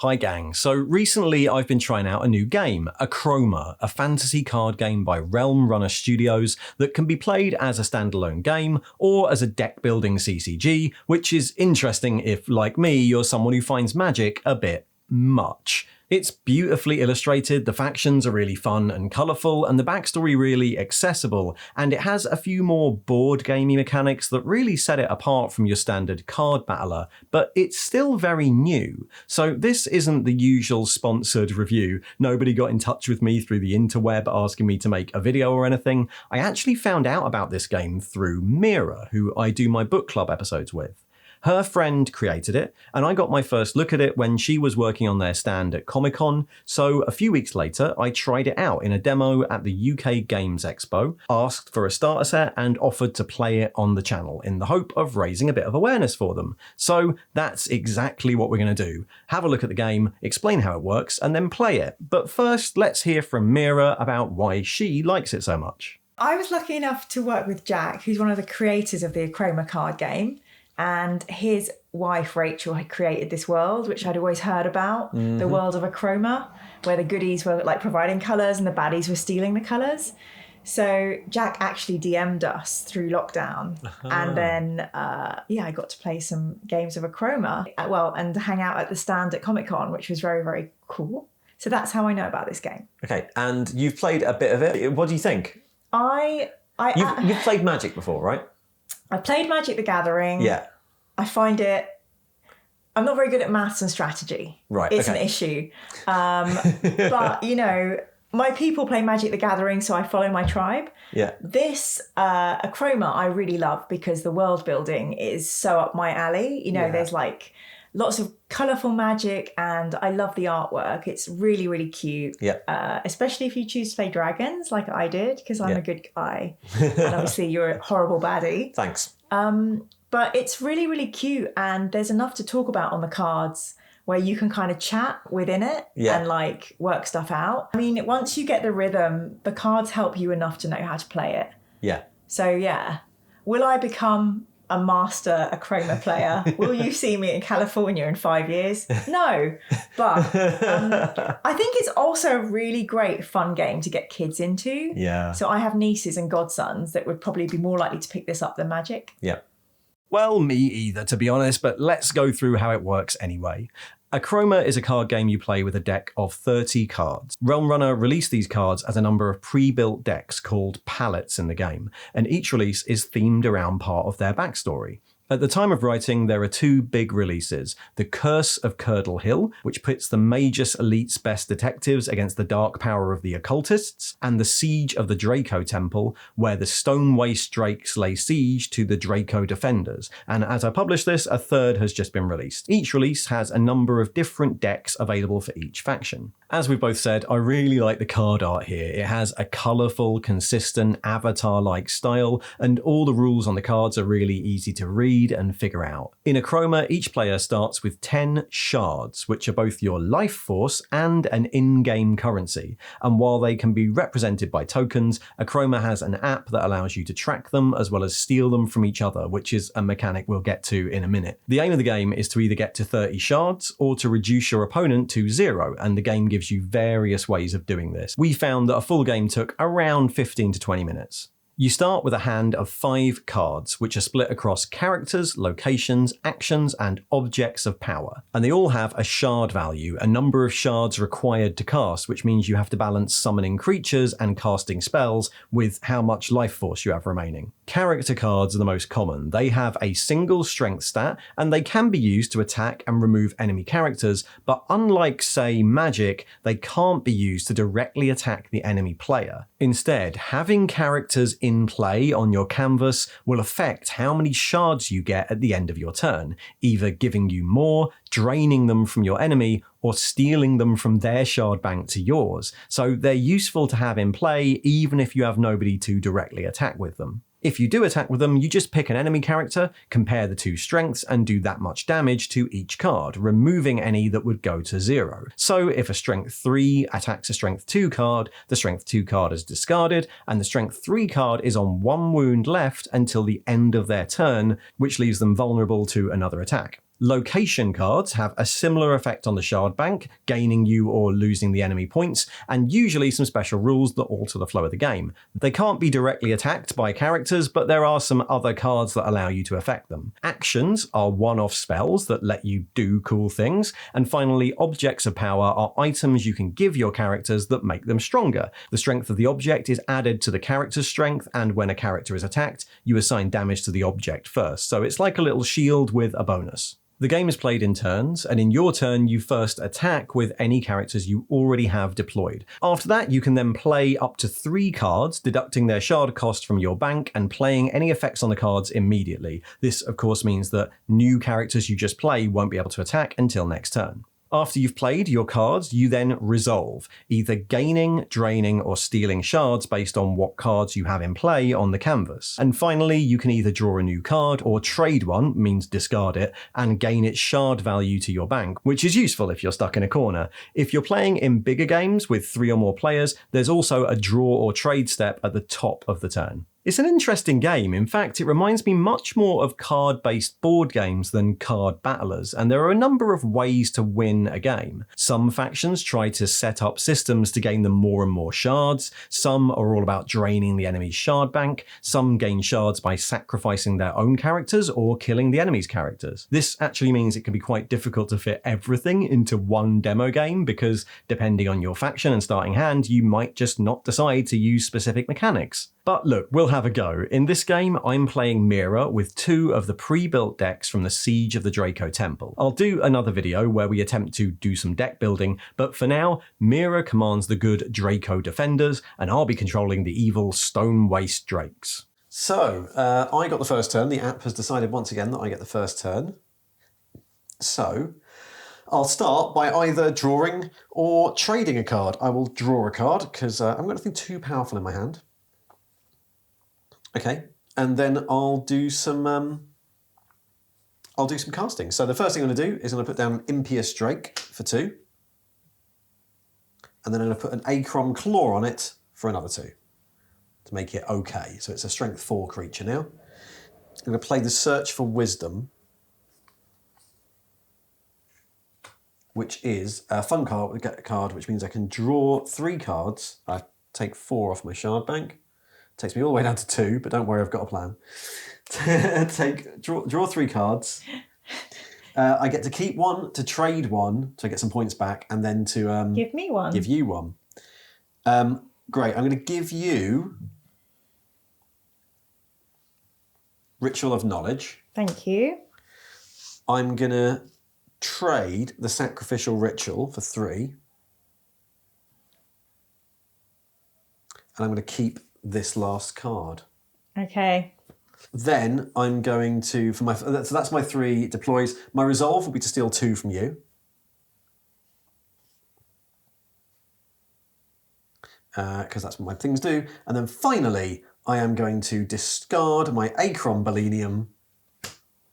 Hi gang, so recently I've been trying out a new game, Achroma, a fantasy card game by Realm Runner Studios that can be played as a standalone game or as a deck building CCG, which is interesting if, like me, you're someone who finds Magic a bit much. It's beautifully illustrated, the factions are really fun and colourful, and the backstory really accessible, and it has a few more board gamey mechanics that really set it apart from your standard card battler, but it's still very new. So this isn't the usual sponsored review. Nobody got in touch with me through the interweb asking me to make a video or anything. I actually found out about this game through Mira, who I do my book club episodes with. Her friend created it, and I got my first look at it when she was working on their stand at Comic-Con, so a few weeks later I tried it out in a demo at the UK Games Expo, asked for a starter set and offered to play it on the channel in the hope of raising a bit of awareness for them. So that's exactly what we're going to do. Have a look at the game, explain how it works, and then play it. But first, let's hear from Mira about why she likes it so much. I was lucky enough to work with Jack, who's one of the creators of the Achroma card game. And his wife, Rachel, had created this world, which I'd always heard about, the world of Achroma, where the goodies were like providing colours and the baddies were stealing the colours. So Jack actually DM'd us through lockdown. And then, I got to play some games of Achroma, and hang out at the stand at Comic-Con, which was very, very cool. So that's how I know about this game. Okay, and you've played a bit of it. What do you think? You've played Magic before, right? I played Magic the Gathering. Yeah. I find I'm not very good at maths and strategy. Right. It's an issue. But, my people play Magic the Gathering, so I follow my tribe. Yeah. This Achroma I really love because the world building is so up my alley. There's like lots of colourful magic and I love the artwork. It's really, really cute. Yeah. Especially if you choose to play dragons like I did, because I'm a good guy. And obviously you're a horrible baddie. Thanks. But it's really, really cute. And there's enough to talk about on the cards where you can kind of chat within it and like work stuff out. I mean, once you get the rhythm, the cards help you enough to know how to play it. Yeah. So yeah, will I become a master Achroma player? Will you see me in California in 5 years? No, but I think it's also a really great fun game to get kids into. Yeah. So I have nieces and godsons that would probably be more likely to pick this up than Magic. Yeah. Well, me either, to be honest, but let's go through how it works anyway. Achroma is a card game you play with a deck of 30 cards. Realm Runner released these cards as a number of pre-built decks called palettes in the game, and each release is themed around part of their backstory. At the time of writing, there are two big releases, The Curse of Curdle Hill, which pits the Magus Elite's best detectives against the dark power of the occultists, and The Siege of the Draco Temple, where the Stone Waste Drakes lay siege to the Draco defenders. And as I publish this, a third has just been released. Each release has a number of different decks available for each faction. As we both said, I really like the card art here. It has a colourful, consistent, avatar-like style, and all the rules on the cards are really easy to read and figure out. In Achroma, each player starts with 10 shards, which are both your life force and an in-game currency. And while they can be represented by tokens, Achroma has an app that allows you to track them as well as steal them from each other, which is a mechanic we'll get to in a minute. The aim of the game is to either get to 30 shards or to reduce your opponent to 0, and the game gives you various ways of doing this. We found that a full game took around 15 to 20 minutes. You start with a hand of 5 cards, which are split across characters, locations, actions, and objects of power. And they all have a shard value, a number of shards required to cast, which means you have to balance summoning creatures and casting spells with how much life force you have remaining. Character cards are the most common. They have a single strength stat, and they can be used to attack and remove enemy characters, but unlike, say, Magic, they can't be used to directly attack the enemy player. Instead, having characters in play on your canvas will affect how many shards you get at the end of your turn, either giving you more, draining them from your enemy, or stealing them from their shard bank to yours. So they're useful to have in play even if you have nobody to directly attack with them. If you do attack with them, you just pick an enemy character, compare the two strengths, and do that much damage to each card, removing any that would go to 0. So if a strength 3 attacks a strength 2 card, the strength 2 card is discarded, and the strength 3 card is on 1 wound left until the end of their turn, which leaves them vulnerable to another attack. Location cards have a similar effect on the shard bank, gaining you or losing the enemy points, and usually some special rules that alter the flow of the game. They can't be directly attacked by characters, but there are some other cards that allow you to affect them. Actions are one-off spells that let you do cool things, and finally, objects of power are items you can give your characters that make them stronger. The strength of the object is added to the character's strength, and when a character is attacked, you assign damage to the object first, so it's like a little shield with a bonus. The game is played in turns, and in your turn, you first attack with any characters you already have deployed. After that, you can then play up to 3 cards, deducting their shard cost from your bank and playing any effects on the cards immediately. This, of course, means that new characters you just play won't be able to attack until next turn. After you've played your cards, you then resolve, either gaining, draining, or stealing shards based on what cards you have in play on the canvas. And finally, you can either draw a new card or trade one, means discard it, and gain its shard value to your bank, which is useful if you're stuck in a corner. If you're playing in bigger games with 3 or more players, there's also a draw or trade step at the top of the turn. It's an interesting game. In fact, it reminds me much more of card-based board games than card battlers, and there are a number of ways to win a game. Some factions try to set up systems to gain them more and more shards, some are all about draining the enemy's shard bank, some gain shards by sacrificing their own characters or killing the enemy's characters. This actually means it can be quite difficult to fit everything into one demo game because, depending on your faction and starting hand, you might just not decide to use specific mechanics. But look, we'll have a go. In this game, I'm playing Mira with 2 of the pre-built decks from the Siege of the Draco Temple. I'll do another video where we attempt to do some deck building, but for now, Mira commands the good Draco defenders, and I'll be controlling the evil Stone Waste Drakes. So, I got the first turn. The app has decided once again that I get the first turn. So, I'll start by either drawing or trading a card. I will draw a card because I haven't got anything too powerful in my hand. Okay, and then I'll do some casting. So the first thing I'm going to do is I'm going to put down Impious Drake for 2. And then I'm going to put an Achroma Claw on it for another 2 to make it okay. So it's a strength 4 creature now. I'm going to play the Search for Wisdom, which is a fun card, which means I can draw 3 cards. I take 4 off my shard bank. Takes me all the way down to 2, but don't worry, I've got a plan. Draw 3 cards. I get to keep 1, to trade 1, so I get some points back, and then to give me 1. Give you 1. Great. I'm going to give you Ritual of Knowledge. Thank you. I'm going to trade the Sacrificial Ritual for 3, and I'm going to keep this last card. Okay. Then I'm going to, so that's my 3 deploys. My resolve will be to steal 2 from you. Because that's what my things do. And then finally, I am going to discard my Achroma Belenium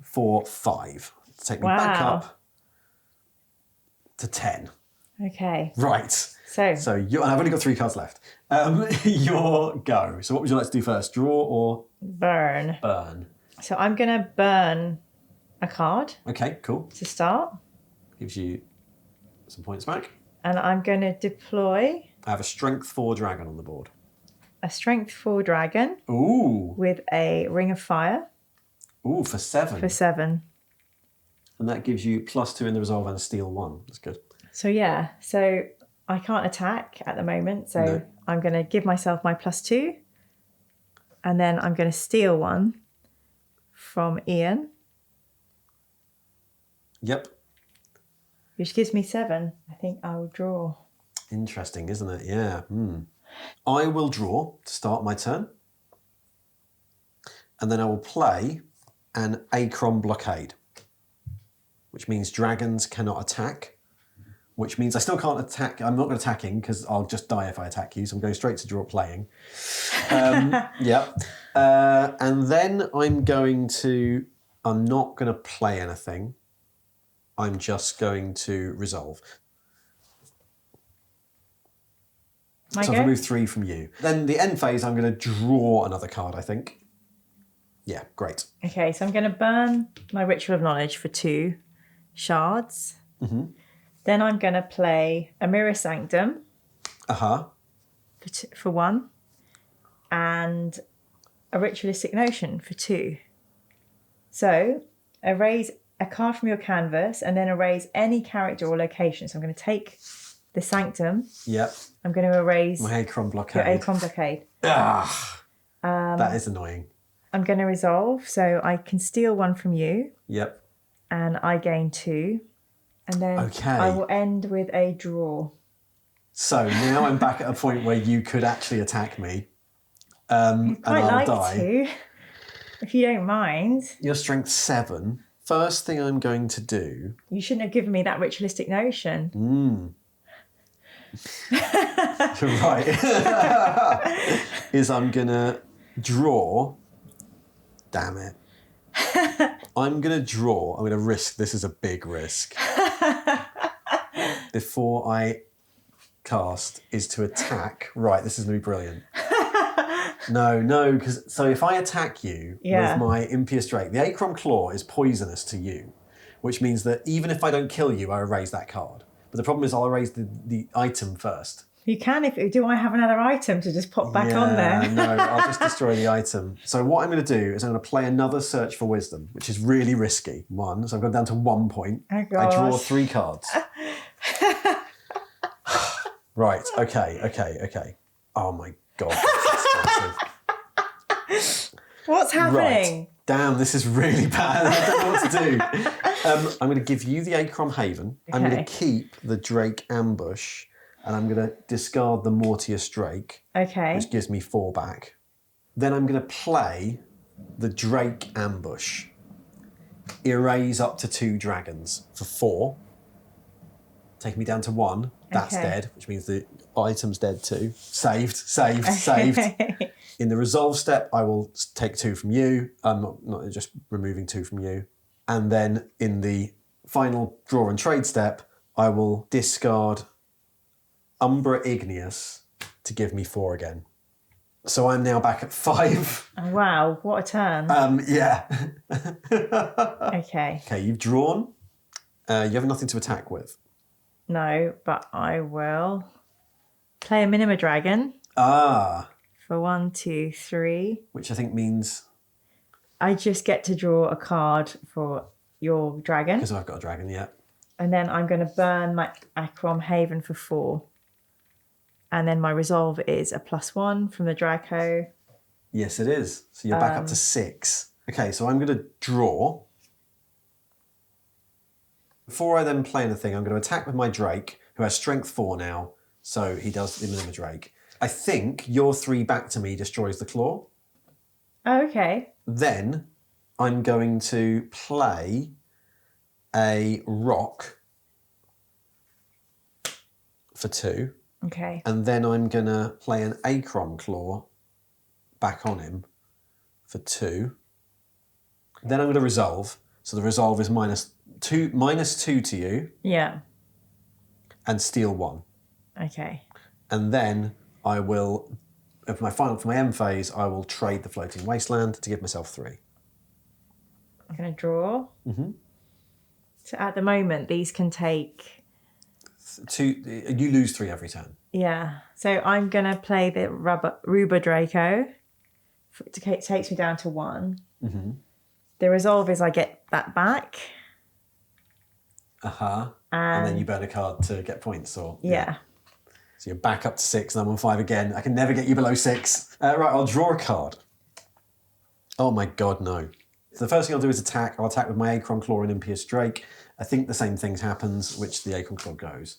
for 5. To take me back up to 10. Okay. Right. So and I've only got 3 cards left. Your go. So what would you like to do first? Draw or burn? Burn. So I'm going to burn a card. Okay, cool. To start. Gives you some points back. And I'm going to deploy. I have a Strength 4 dragon on the board. A Strength 4 dragon. Ooh. With a Ring of Fire. Ooh, for 7. For 7. And that gives you +2 in the resolve and steal 1. That's good. So yeah, so I can't attack at the moment, so no. I'm going to give myself my +2, and then I'm going to steal 1 from Ian. Yep. Which gives me 7. I think I will draw. Interesting, isn't it? Yeah. I will draw to start my turn, and then I will play an Achroma Blockade, which means dragons cannot attack. Which means I still can't attack. I'm not going to attacking because I'll just die if I attack you. So I'm going straight to draw playing. Yeah. And then I'm not going to play anything. I'm just going to resolve. So I've removed 3 from you. Then the end phase, I'm going to draw another card, I think. Yeah, great. Okay, so I'm going to burn my Ritual of Knowledge for 2. shards. Then I'm going to play a Mirror Sanctum for 1, and a Ritualistic Notion for 2. So erase a card from your canvas and then erase any character or location. So I'm going to take the Sanctum. Yep. I'm going to erase My Achroma blockade. your Achroma blockade. That is annoying. I'm going to resolve, so I can steal 1 from you. Yep. And I gain 2. And then I will end with a draw. So now I'm back at a point where you could actually attack me. And I'll die. To, if you don't mind. Your strength 7. First thing I'm going to do. You shouldn't have given me that Ritualistic Notion. Right. Is I'm going to draw. Damn it. I'm going to draw. I'm going to risk. This is a big risk. Before I cast is to attack. Right, this is going to be brilliant. No, because so if I attack you with my Impious Drake, the Achroma Claw is poisonous to you, which means that even if I don't kill you, I erase that card. But the problem is I'll erase the item first. You can do I have another item to just pop back on there? No, I'll just destroy the item. So what I'm going to do is I'm going to play another Search for Wisdom, which is really risky. 1, so I've gone down to 1 point. Oh, gosh. I draw 3 cards. Right, okay. Oh my God, that's expensive. What's happening? Right. Damn, this is really bad. I don't know what to do. I'm going to give you the Achroma Haven. I'm going to keep the Drake Ambush. And I'm going to discard the Mortius Drake, which gives me 4 back. Then I'm going to play the Drake Ambush. Erase up to 2 dragons for 4. Take me down to 1. That's dead, which means the item's dead too. Saved. In the resolve step, I will take 2 from you. I'm not just removing 2 from you. And then in the final draw and trade step, I will discard Umbra Igneous to give me 4 again. So I'm now back at 5. Oh, wow, what a turn. Yeah. Okay, you've drawn. You have nothing to attack with. No, but I will play a Minima Dragon. For 1, 2, 3. Which I think means... I just get to draw a card for your dragon. Because I've got a dragon, yeah. And then I'm going to burn my Achroma Haven for 4. And then my resolve is a +1 from the Draco. Yes, it is. So you're back up to 6. Okay, so I'm going to draw. Before I then play anything, I'm going to attack with my Drake, who has strength 4 now. So he does the Minima Drake. I think your 3 back to me destroys the claw. Oh, okay. Then I'm going to play a rock for 2. Okay. And then I'm going to play an Achroma Claw back on him for 2. Then I'm going to resolve. So the resolve is -2 to you. Yeah. And steal 1. Okay. And then I will, for my end phase, I will trade the Floating Wasteland to give myself 3. I'm going to draw. So at the moment, these can take... 2. You lose 3 every turn. Yeah. So I'm going to play the Ruba Draco. It takes me down to 1. The resolve is I get that back. And then you burn a card to get points, or... Yeah. So you're back up to 6 and I'm on 5 again. I can never get you below 6. Right, I'll draw a card. Oh my God, no. So the first thing I'll do is attack. I'll attack with my Achroma Claw and Impious Drake. I think the same thing happens, which the Achroma Claw goes.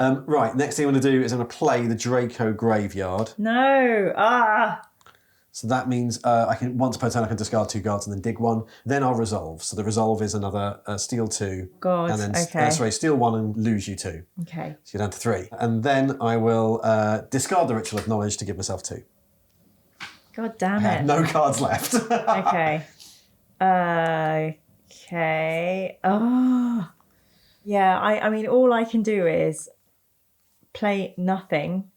Right, next thing I'm going to do is I'm going to play the Draco Graveyard. No! So that means I can once per turn I can discard 2 cards and then dig 1. Then I'll resolve. So the resolve is another steal 2. God, and then, okay. Sorry, steal 1 and lose you 2. Okay. So you're down to 3. And then I will discard the Ritual of Knowledge to give myself 2. God damn I have it. no cards left. Okay. Okay. Oh. Yeah, I mean, all I can do is play nothing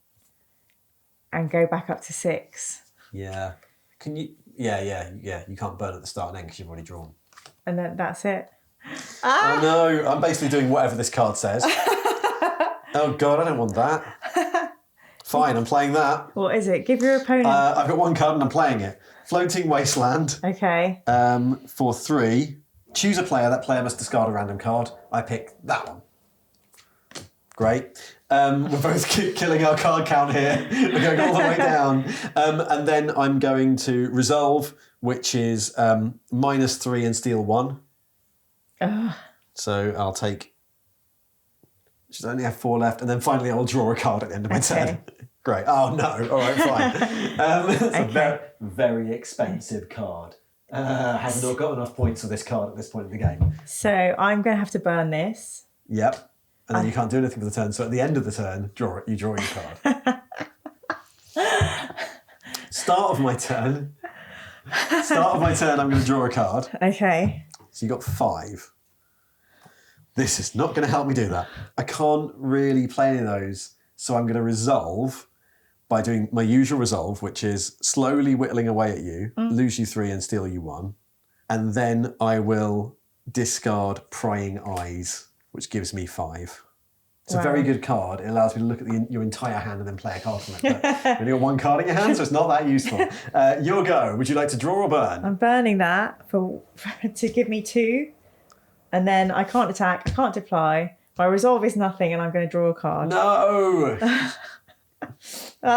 and go back up to 6. Yeah. Can you... Yeah. You can't burn at the start and end because you've already drawn. And then that's it. Oh no, I'm basically doing whatever this card says. Oh God, I don't want that. Fine, I'm playing that. What is it? Give your opponent... I've got one card and I'm playing it. Floating Wasteland. Okay. For 3. Choose a player. That player must discard a random card. I pick that one. Great. We're both killing our card count here. We're going all the way down. And then I'm going to resolve, which is -3 and steal 1. So I'll take... Should only have 4 left. And then finally I'll draw a card at the end of my turn. Great. Oh, no. All right, fine. It's a very, very expensive card. I have not got enough points for this card at this point in the game. So I'm going to have to burn this. Yep. And then you can't do anything for the turn. So at the end of the turn, you draw your card. Start of my turn, I'm going to draw a card. Okay. So you got 5. This is not going to help me do that. I can't really play any of those. So I'm going to resolve by doing my usual resolve, which is slowly whittling away at you, lose you 3 and steal you 1. And then I will discard Prying Eyes, which gives me 5. It's a very good card. It allows me to look at your entire hand and then play a card from it. But you only got 1 card in your hand, so it's not that useful. Your go. Would you like to draw or burn? I'm burning that to give me 2. And then I can't attack, I can't deploy. My resolve is nothing and I'm going to draw a card. No! And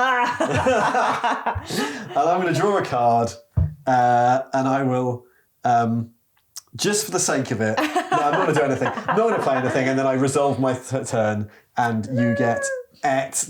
I'm going to draw a card and I will... just for the sake of it, no, I'm not going to do anything. I'm not going to play anything, and then I resolve my turn, and you get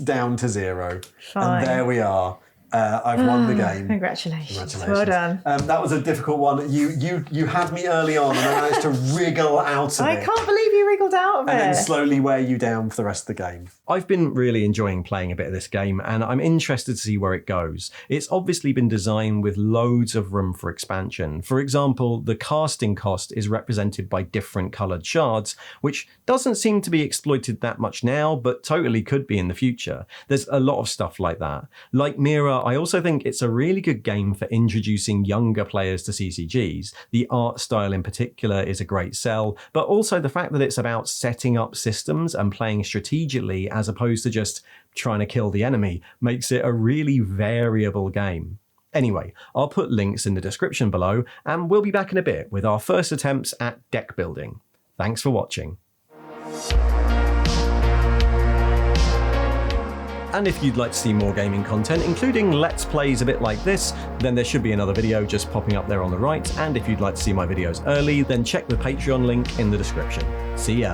down to 0. Fine. And there we are. I've won the game. Congratulations. Well done. That was a difficult one. You had me early on, and I managed to wriggle out of it. I can't believe you wriggled out of it. And then slowly wear you down for the rest of the game. I've been really enjoying playing a bit of this game, and I'm interested to see where it goes. It's obviously been designed with loads of room for expansion. For example, the casting cost is represented by different coloured shards, which doesn't seem to be exploited that much now, but totally could be in the future. There's a lot of stuff like that. Like Mira, I also think it's a really good game for introducing younger players to CCGs. The art style in particular is a great sell, but also the fact that it's about setting up systems and playing strategically as opposed to just trying to kill the enemy makes it a really variable game. Anyway, I'll put links in the description below, and we'll be back in a bit with our first attempts at deck building. Thanks for watching. And if you'd like to see more gaming content, including Let's Plays a bit like this, then there should be another video just popping up there on the right. And if you'd like to see my videos early, then check the Patreon link in the description. See ya.